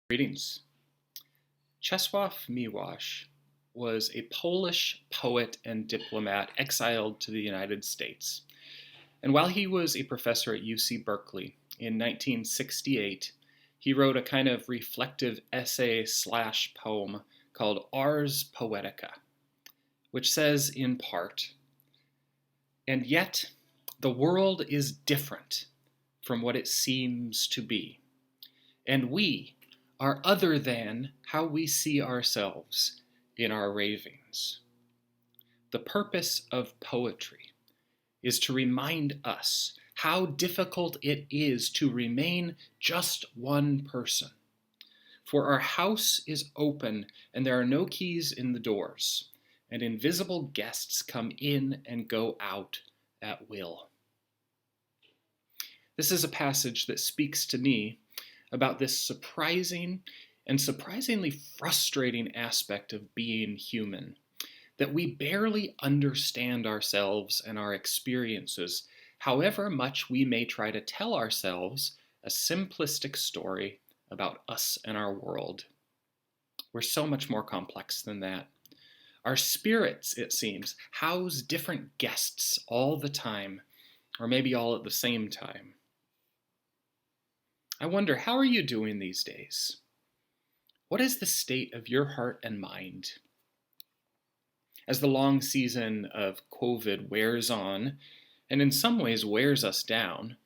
Greetings. Czesław Miłosz was a Polish poet and diplomat exiled to the United States. And while he was a professor at UC Berkeley in 1968, he wrote a kind of reflective essay/poem called Ars Poetica, which says in part, "And yet the world is different from what it seems to be, and we are other than how we see ourselves in our ravings. The purpose of poetry is to remind us how difficult it is to remain just one person. For our house is open and there are no keys in the doors, and invisible guests come in and go out at will." This is a passage that speaks to me about this surprising and surprisingly frustrating aspect of being human, that we barely understand ourselves and our experiences, however much we may try to tell ourselves a simplistic story about us and our world. We're so much more complex than that. Our spirits, it seems, house different guests all the time, or maybe all at the same time. I wonder, how are you doing these days? What is the state of your heart and mind? As the long season of COVID wears on, and in some ways wears us down,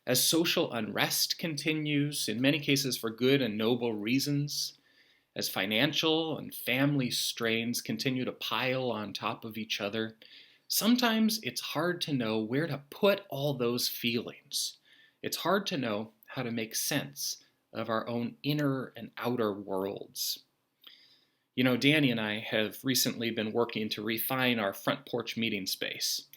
as social unrest continues, in many cases for good and noble reasons, as financial and family strains continue to pile on top of each other, sometimes it's hard to know where to put all those feelings. It's hard to know how to make sense of our own inner and outer worlds. You know, Danny and I have recently been working to refine our front porch meeting space.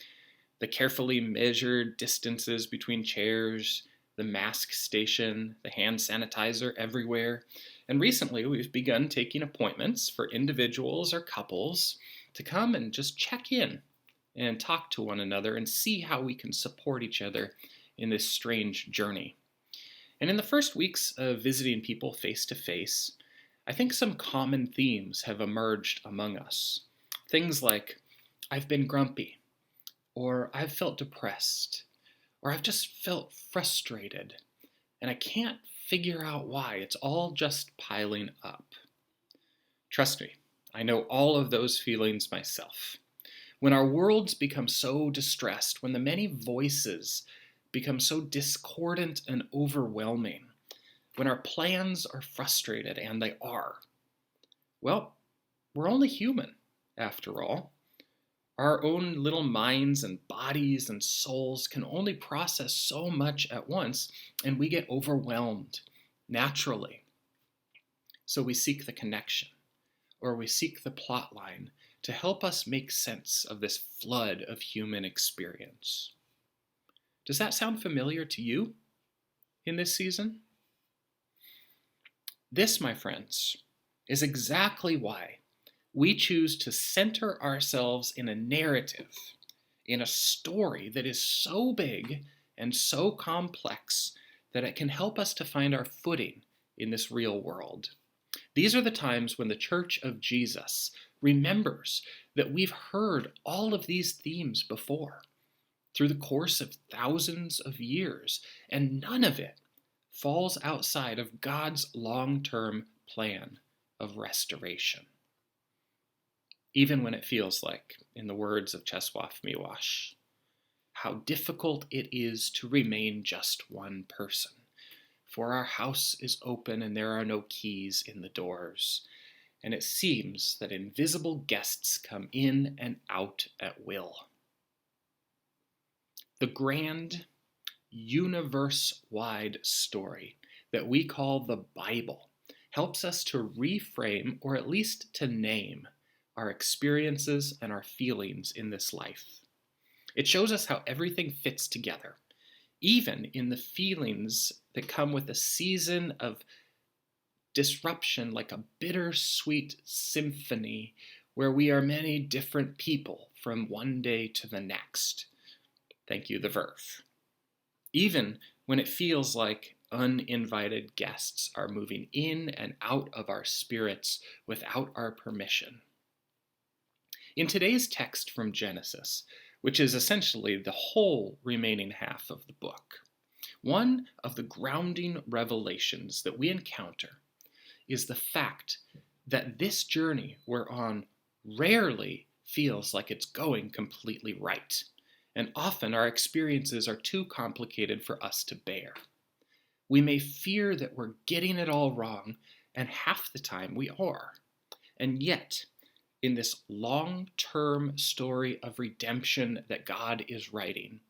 The carefully measured distances between chairs, the mask station, the hand sanitizer everywhere. And recently we've begun taking appointments for individuals or couples to come and just check in and talk to one another and see how we can support each other in this strange journey. And in the first weeks of visiting people face to face, I think some common themes have emerged among us. Things like, I've been grumpy, or I've felt depressed, or I've just felt frustrated, and I can't figure out why. It's all just piling up. Trust me, I know all of those feelings myself. When our worlds become so distressed, when the many voices become so discordant and overwhelming, when our plans are frustrated, and they are, well, we're only human, after all. Our own little minds and bodies and souls can only process so much at once, and we get overwhelmed naturally. So we seek the connection, or we seek the plot line to help us make sense of this flood of human experience. Does that sound familiar to you in this season? This, my friends, is exactly why we choose to center ourselves in a narrative, in a story that is so big and so complex that it can help us to find our footing in this real world. These are the times when the Church of Jesus remembers that we've heard all of these themes before, through the course of thousands of years, and none of it falls outside of God's long-term plan of restoration. Even when it feels like, in the words of Czesław Miłosz, how difficult it is to remain just one person, for our house is open and there are no keys in the doors, and it seems that invisible guests come in and out at will. The grand, universe-wide story that we call the Bible helps us to reframe, or at least to name, our experiences and our feelings in this life. It shows us how everything fits together, even in the feelings that come with a season of disruption, like a bittersweet symphony where we are many different people from one day to the next. Thank you, the Verve. Even when it feels like uninvited guests are moving in and out of our spirits without our permission. In today's text from Genesis, which is essentially the whole remaining half of the book, one of the grounding revelations that we encounter is the fact that this journey we're on rarely feels like it's going completely right, and often our experiences are too complicated for us to bear. We may fear that we're getting it all wrong, and half the time we are. And yet, in this long-term story of redemption that God is writing,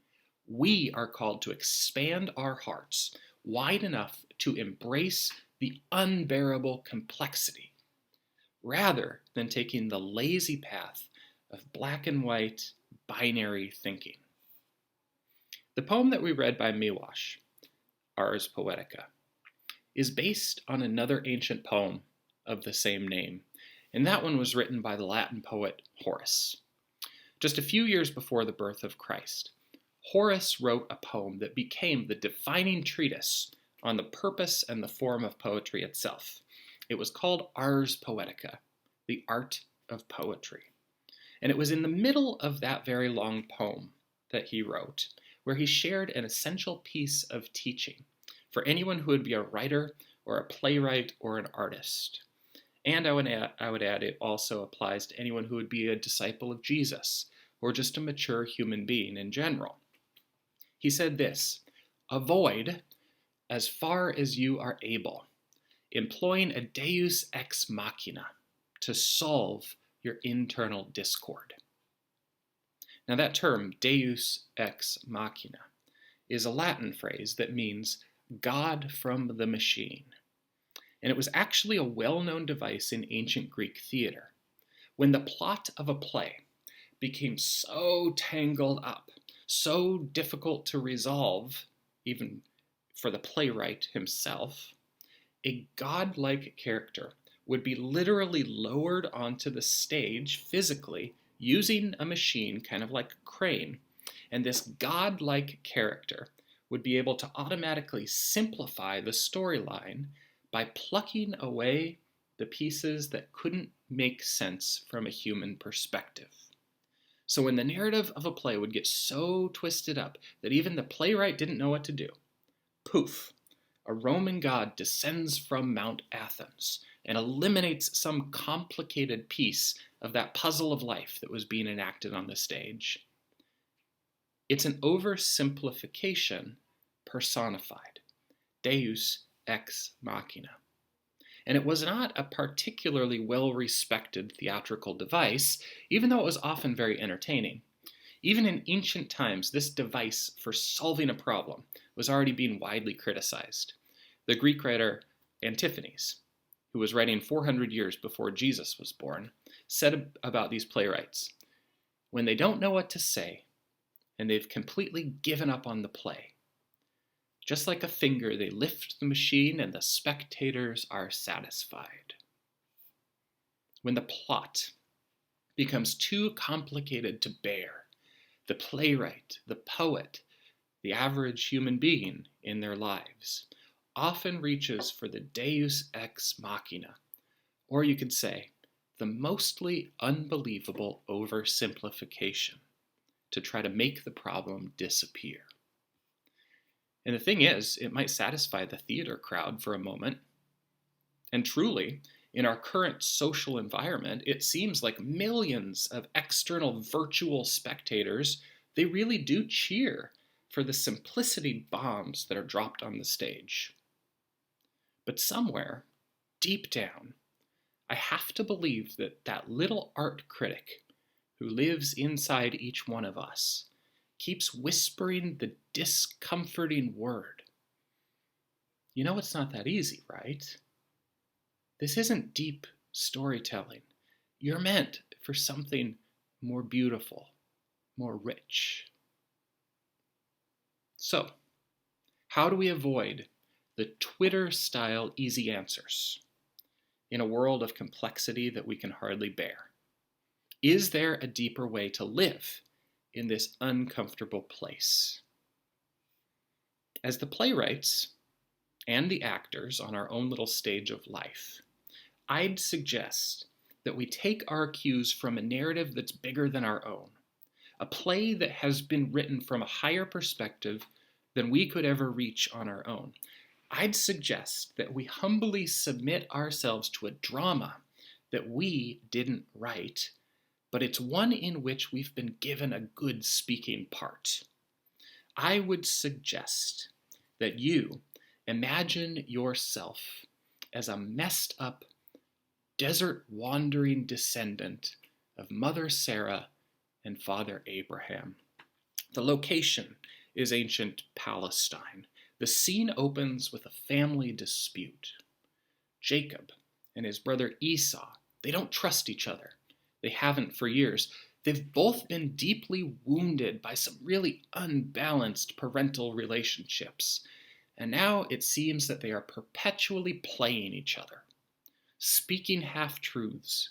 we are called to expand our hearts wide enough to embrace the unbearable complexity, rather than taking the lazy path of black and white binary thinking. The poem that we read by Miłosz, Ars Poetica, is based on another ancient poem of the same name, and that one was written by the Latin poet Horace. Just a few years before the birth of Christ, Horace wrote a poem that became the defining treatise on the purpose and the form of poetry itself. It was called Ars Poetica, the art of poetry. And it was in the middle of that very long poem that he wrote, where he shared an essential piece of teaching for anyone who would be a writer or a playwright or an artist. And I would add it also applies to anyone who would be a disciple of Jesus or just a mature human being in general. He said this: avoid, as far as you are able, employing a deus ex machina to solve your internal discord. Now that term, deus ex machina, is a Latin phrase that means God from the machine. And it was actually a well-known device in ancient Greek theater. When the plot of a play became so tangled up, so difficult to resolve, even for the playwright himself, a godlike character would be literally lowered onto the stage physically using a machine, kind of like a crane, and this godlike character would be able to automatically simplify the storyline by plucking away the pieces that couldn't make sense from a human perspective. So when the narrative of a play would get so twisted up that even the playwright didn't know what to do, poof, a Roman god descends from Mount Athens and eliminates some complicated piece of that puzzle of life that was being enacted on the stage. It's an oversimplification personified, deus ex machina. And it was not a particularly well-respected theatrical device, even though it was often very entertaining. Even in ancient times, this device for solving a problem was already being widely criticized. The Greek writer Antiphanes, who was writing 400 years before Jesus was born, said about these playwrights, when they don't know what to say, and they've completely given up on the play, just like a finger, they lift the machine and the spectators are satisfied. When the plot becomes too complicated to bear, the playwright, the poet, the average human being in their lives often reaches for the deus ex machina, or you could say, the mostly unbelievable oversimplification to try to make the problem disappear. And the thing is, it might satisfy the theater crowd for a moment. And truly, in our current social environment, it seems like millions of external virtual spectators, they really do cheer for the simplicity bombs that are dropped on the stage. But somewhere, deep down, I have to believe that that little art critic who lives inside each one of us keeps whispering the discomforting word. You know it's not that easy, right? This isn't deep storytelling. You're meant for something more beautiful, more rich. So, how do we avoid the Twitter-style easy answers in a world of complexity that we can hardly bear? Is there a deeper way to live in this uncomfortable place? As the playwrights, and the actors on our own little stage of life, I'd suggest that we take our cues from a narrative that's bigger than our own, a play that has been written from a higher perspective than we could ever reach on our own. I'd suggest that we humbly submit ourselves to a drama that we didn't write, but it's one in which we've been given a good speaking part. I would suggest that you imagine yourself as a messed up, desert wandering descendant of Mother Sarah and Father Abraham. The location is ancient Palestine. The scene opens with a family dispute. Jacob and his brother Esau, they don't trust each other. They haven't for years. They've both been deeply wounded by some really unbalanced parental relationships. And now it seems that they are perpetually playing each other, speaking half-truths,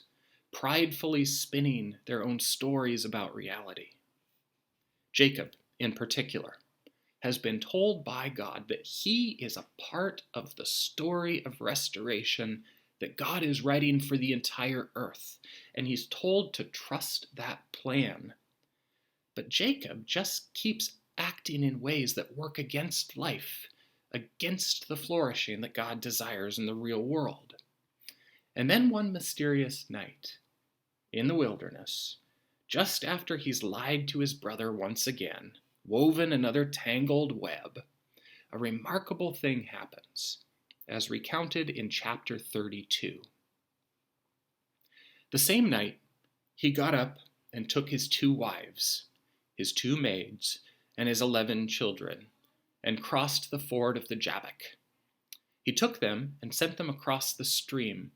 pridefully spinning their own stories about reality. Jacob, in particular, has been told by God that he is a part of the story of restoration that God is writing for the entire earth, and he's told to trust that plan. But Jacob just keeps acting in ways that work against life, against the flourishing that God desires in the real world. And then one mysterious night, in the wilderness, just after he's lied to his brother once again, woven another tangled web, a remarkable thing happens, as recounted in chapter 32. The same night, he got up and took his 2 wives, his 2 maids, and his 11 children, and crossed the ford of the Jabbok. He took them and sent them across the stream,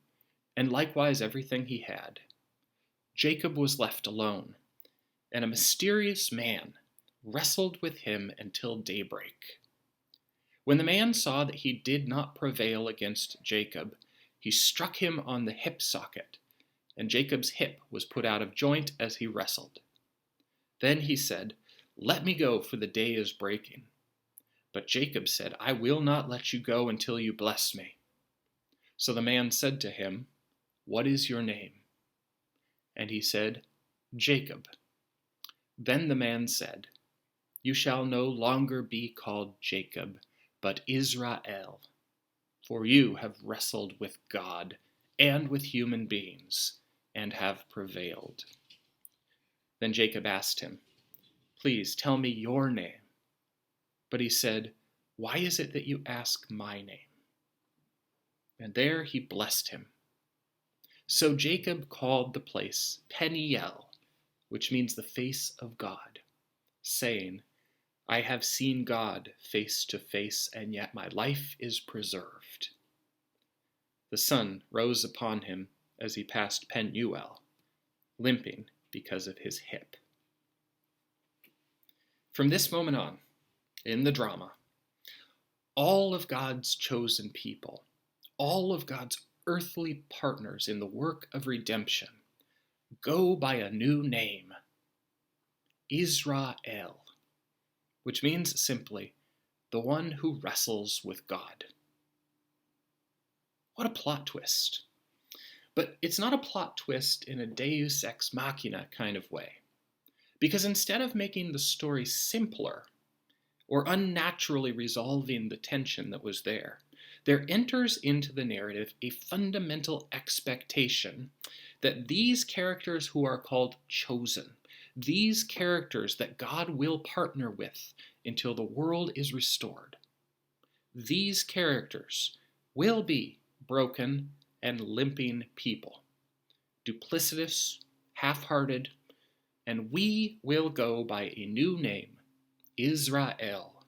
and likewise everything he had. Jacob was left alone, and a mysterious man wrestled with him until daybreak. When the man saw that he did not prevail against Jacob, he struck him on the hip socket, and Jacob's hip was put out of joint as he wrestled. Then he said, "Let me go, for the day is breaking." But Jacob said, "I will not let you go until you bless me." So the man said to him, "What is your name?" And he said, "Jacob." Then the man said, "You shall no longer be called Jacob, but Israel, for you have wrestled with God and with human beings, and have prevailed." Then Jacob asked him, "Please tell me your name." But he said, "Why is it that you ask my name?" And there he blessed him. So Jacob called the place Peniel, which means the face of God, saying, "I have seen God face to face, and yet my life is preserved." The sun rose upon him as he passed Penuel, limping because of his hip. From this moment on, in the drama, all of God's chosen people, all of God's earthly partners in the work of redemption, go by a new name, Israel, which means simply the one who wrestles with God. What a plot twist. But it's not a plot twist in a deus ex machina kind of way, because instead of making the story simpler or unnaturally resolving the tension that was there enters into the narrative a fundamental expectation that these characters who are called chosen, these characters that God will partner with until the world is restored, these characters will be broken and limping people, duplicitous, half-hearted, and we will go by a new name, Israel,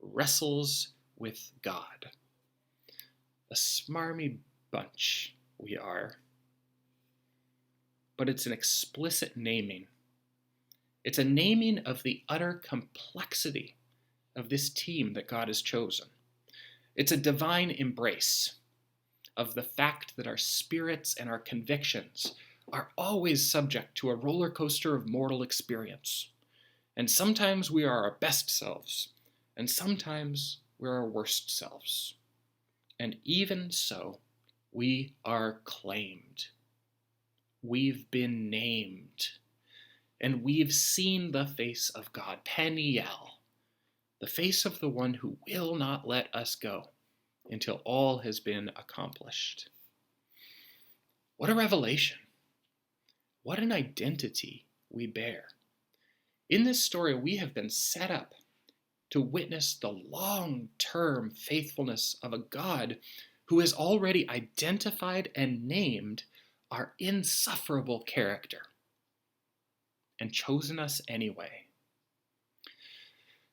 wrestles with God. A smarmy bunch we are. But it's an explicit naming. It's a naming of the utter complexity of this team that God has chosen. It's a divine embrace of the fact that our spirits and our convictions are always subject to a roller coaster of mortal experience. And sometimes we are our best selves, and sometimes we're our worst selves. And even so, we are claimed. We've been named. And we've seen the face of God, Peniel, the face of the one who will not let us go until all has been accomplished. What a revelation. What an identity we bear. In this story, we have been set up to witness the long-term faithfulness of a God who has already identified and named our insufferable character and chosen us anyway.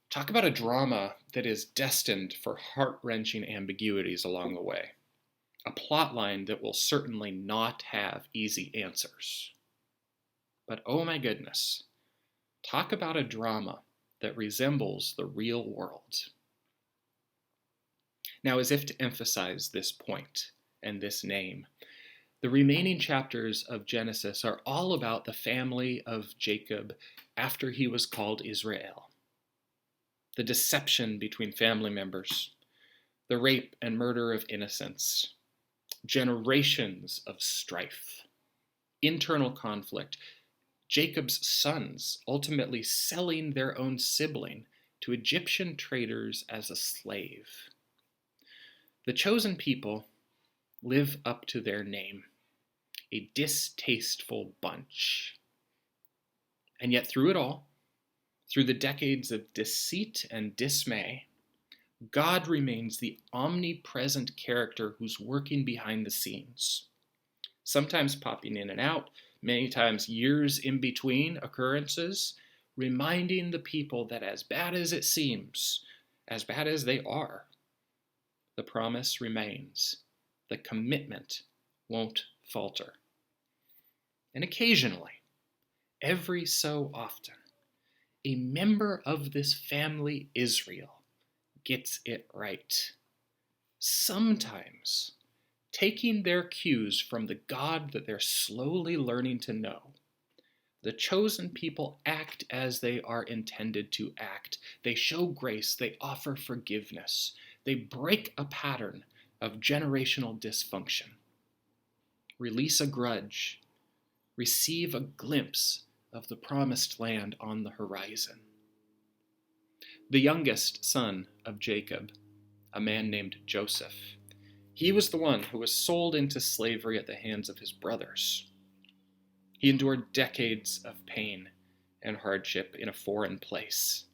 Talk about a drama that is destined for heart-wrenching ambiguities along the way. A plot line that will certainly not have easy answers. But oh my goodness, talk about a drama that resembles the real world. Now, as if to emphasize this point and this name, the remaining chapters of Genesis are all about the family of Jacob after he was called Israel. The deception between family members, the rape and murder of innocents, generations of strife, internal conflict, Jacob's sons ultimately selling their own sibling to Egyptian traders as a slave. The chosen people live up to their name, a distasteful bunch. And yet through it all, through the decades of deceit and dismay, God remains the omnipresent character who's working behind the scenes, sometimes popping in and out, many times years in between occurrences, reminding the people that as bad as it seems, as bad as they are, the promise remains. The commitment won't falter. And occasionally, every so often, a member of this family, Israel, gets it right. Sometimes taking their cues from the God that they're slowly learning to know. The chosen people act as they are intended to act. They show grace. They offer forgiveness. They break a pattern of generational dysfunction. Release a grudge. Receive a glimpse of the promised land on the horizon. The youngest son of Jacob, a man named Joseph, he was the one who was sold into slavery at the hands of his brothers. He endured decades of pain and hardship in a foreign place.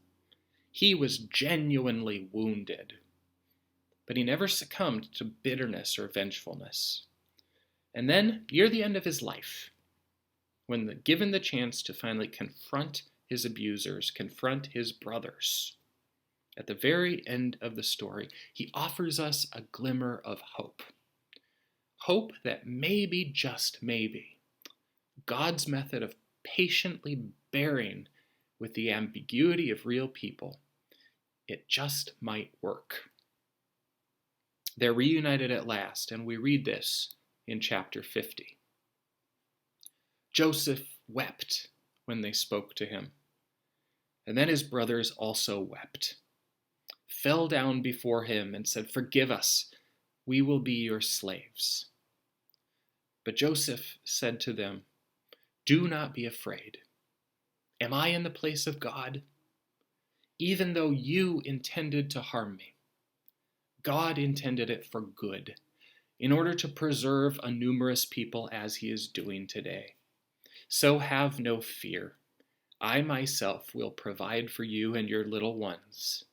He was genuinely wounded, but he never succumbed to bitterness or vengefulness. And then, near the end of his life, when given the chance to finally confront his abusers, confront his brothers, at the very end of the story, he offers us a glimmer of hope. Hope that maybe, just maybe, God's method of patiently bearing with the ambiguity of real people, it just might work. They're reunited at last, and we read this in chapter 50. Joseph wept when they spoke to him, and then his brothers also wept, fell down before him and said, "Forgive us, we will be your slaves." But Joseph said to them, "Do not be afraid. Am I in the place of God? Even though you intended to harm me, God intended it for good, in order to preserve a numerous people as he is doing today. So have no fear. I myself will provide for you and your little ones."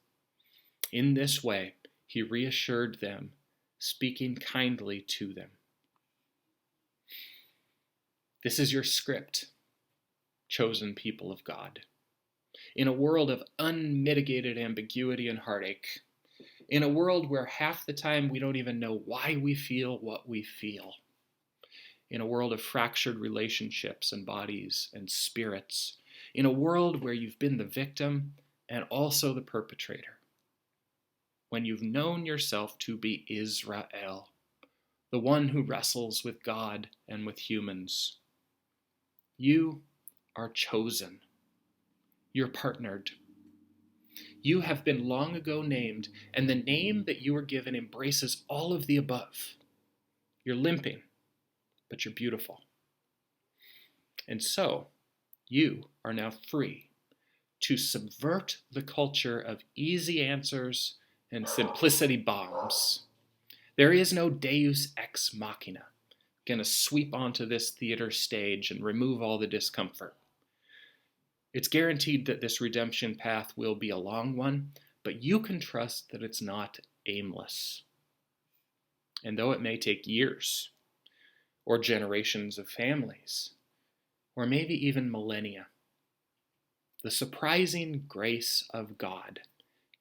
In this way, he reassured them, speaking kindly to them. This is your script, chosen people of God. In a world of unmitigated ambiguity and heartache, in a world where half the time we don't even know why we feel what we feel, in a world of fractured relationships and bodies and spirits, in a world where you've been the victim and also the perpetrator, when you've known yourself to be Israel, the one who wrestles with God and with humans, you are chosen. You're partnered. You have been long ago named, and the name that you were given embraces all of the above. You're limping, but you're beautiful. And so, you are now free to subvert the culture of easy answers and simplicity bombs. There is no deus ex machina going to sweep onto this theater stage and remove all the discomfort. It's guaranteed that this redemption path will be a long one, but you can trust that it's not aimless. And though it may take years, or generations of families, or maybe even millennia, the surprising grace of God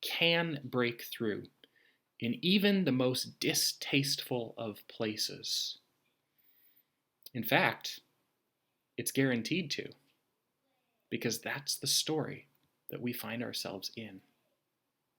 can break through in even the most distasteful of places. In fact, it's guaranteed to, because that's the story that we find ourselves in.